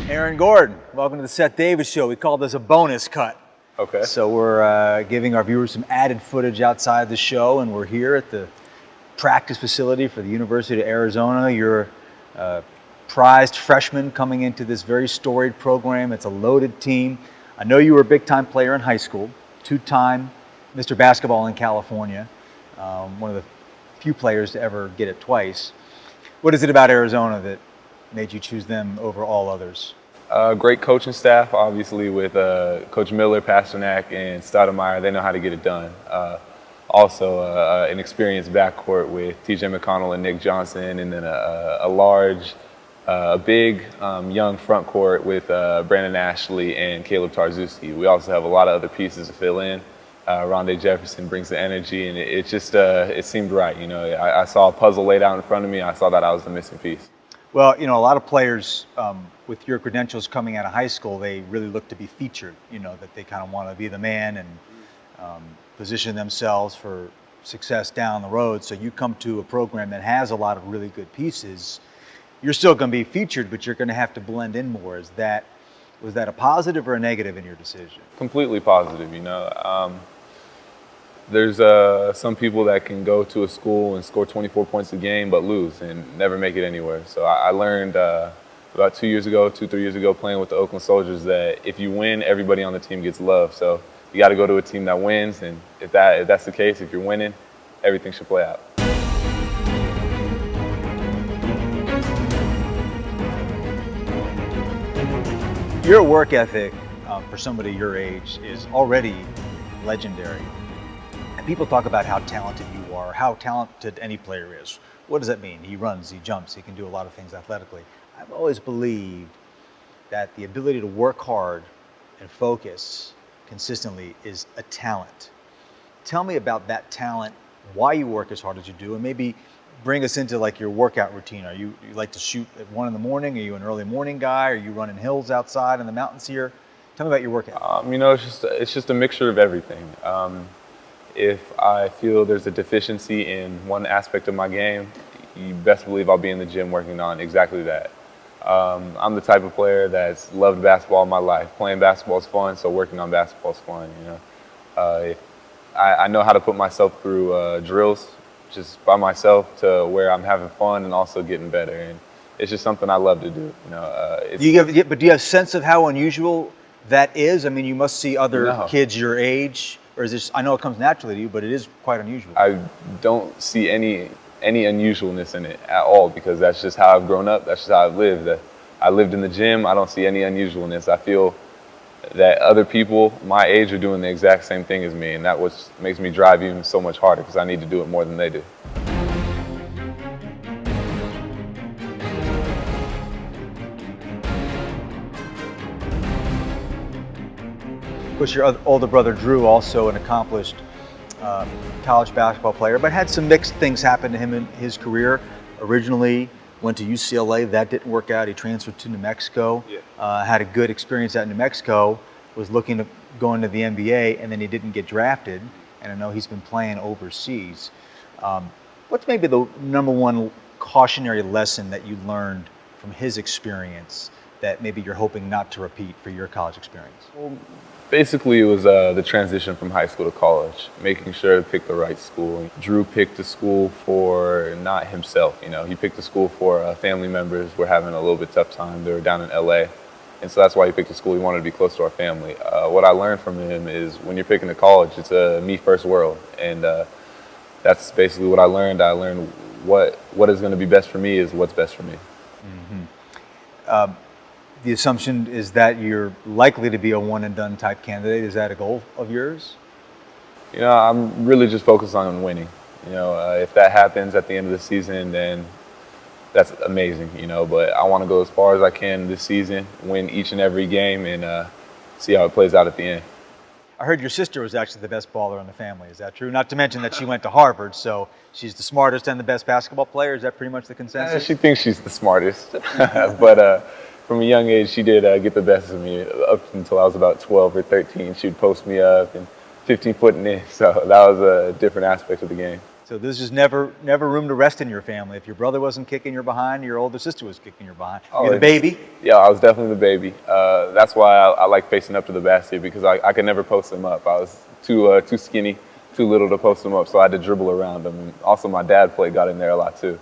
Aaron Gordon, welcome to the Seth Davis Show. We call this a bonus cut. Okay. So we're giving our viewers some added footage outside the show, and we're here at the practice facility for the University of Arizona. You're a prized freshman coming into this very storied program. It's a loaded team. I know you were a big-time player in high school, two-time Mr. Basketball in California, one of the few players to ever get it twice. What is it about Arizona that made you choose them over all others? Great coaching staff, obviously, with Coach Miller, Pasternak, and Stoudemire. They know how to get it done. Also, an experienced backcourt with T.J. McConnell and Nick Johnson, and then a big, young front court with Brandon Ashley and Caleb Tarzewski. We also have a lot of other pieces to fill in. Rondé Jefferson brings the energy, and it just it seemed right. You know, I saw a puzzle laid out in front of me. I saw that I was the missing piece. Well, you know, a lot of players with your credentials coming out of high school, they really look to be featured, you know, that they kind of want to be the man and position themselves for success down the road. So you come to a program that has a lot of really good pieces. You're still going to be featured, but you're going to have to blend in more. Was that a positive or a negative in your decision? Completely positive, you know. There's some people that can go to a school and score 24 points a game but lose and never make it anywhere. So I learned about 3 years ago, playing with the Oakland Soldiers, that if you win, everybody on the team gets love. So you got to go to a team that wins, and if that's the case, if you're winning, everything should play out. Your work ethic for somebody your age is already legendary. And people talk about how talented you are, how talented any player is. What does that mean? He runs, he jumps, he can do a lot of things athletically. I've always believed that the ability to work hard and focus consistently is a talent. Tell me about that talent, why you work as hard as you do, and maybe bring us into like your workout routine. You like to shoot at 1 in the morning? Are you an early morning guy? Are you running hills outside in the mountains here? Tell me about your workout. You know, it's just a mixture of everything. If I feel there's a deficiency in one aspect of my game, you best believe I'll be in the gym working on exactly that. I'm the type of player that's loved basketball my life. Playing basketball is fun, so working on basketball is fun. You know, I know how to put myself through drills just by myself to where I'm having fun and also getting better, and it's just something I love to do. You know, but do you have a sense of how unusual that is? I mean, you must see other kids your age. Or is this, I know it comes naturally to you, but it is quite unusual. I don't see any unusualness in it at all, because that's just how I've grown up. That's just how I've lived. I lived in the gym. I don't see any unusualness. I feel that other people my age are doing the exact same thing as me, and that what makes me drive even so much harder, because I need to do it more than they do. Of course, your older brother Drew, also an accomplished college basketball player, but had some mixed things happen to him in his career. Originally went to UCLA, that didn't work out. He transferred to New Mexico, had a good experience at New Mexico, was looking to go into the NBA, and then he didn't get drafted. And I know he's been playing overseas. What's maybe the number one cautionary lesson that you learned from his experience that maybe you're hoping not to repeat for your college experience? Well, basically, it was the transition from high school to college, making sure to pick the right school. Drew picked a school for not himself, you know. He picked a school for family members were having a little bit tough time. They were down in LA, and so that's why he picked a school. He wanted to be close to our family. What I learned from him is when you're picking a college, it's a me-first world, and that's basically what I learned. I learned what is going to be best for me is what's best for me. Mm-hmm. The assumption is that you're likely to be a one-and-done type candidate. Is that a goal of yours? You know, I'm really just focused on winning. You know, if that happens at the end of the season, then that's amazing, you know. But I want to go as far as I can this season, win each and every game, and see how it plays out at the end. I heard your sister was actually the best baller in the family. Is that true? Not to mention that she went to Harvard, so she's the smartest and the best basketball player. Is that pretty much the consensus? She thinks she's the smartest, but from a young age, she did get the best of me. Up until I was about 12 or 13, she'd post me up and 15 footing in. So that was a different aspect of the game. So there's just never room to rest in your family. If your brother wasn't kicking your behind, your older sister was kicking your behind. You're the baby. Yeah, I was definitely the baby. That's why I like facing up to the basket, because I could never post him up. I was too skinny, too little to post him up, so I had to dribble around him. And also, my dad got in there a lot too.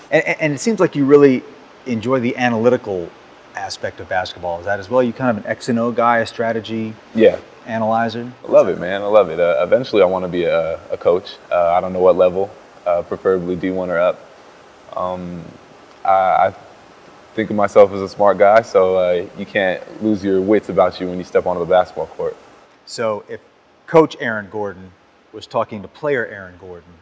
And it seems like you really enjoy the analytical aspect of basketball. Is that as well? You kind of an X and O guy, a strategy analyzer? I love it, man. I love it. Eventually, I want to be a coach. I don't know what level, preferably D1 or up. I think of myself as a smart guy, so you can't lose your wits about you when you step onto the basketball court. So if Coach Aaron Gordon was talking to player Aaron Gordon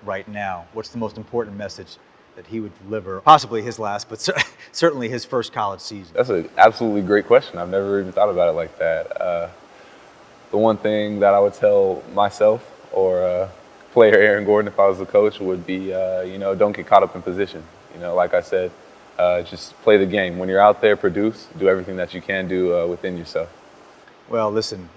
right now, what's the most important message that he would deliver? Possibly his last, but certainly his first college season. That's an absolutely great question. I've never even thought about it like that. The one thing that I would tell myself or player Aaron Gordon if I was the coach would be, don't get caught up in position. Like I said, just play the game. When you're out there, produce, do everything that you can do within yourself. Well, listen,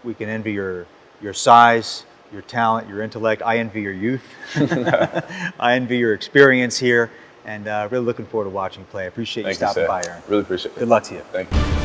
we can envy your size, your talent, your intellect. I envy your youth. I envy your experience here, and really looking forward to watching you play. I appreciate you stopping by, Aaron. Really appreciate it. Good luck to you. Thank you.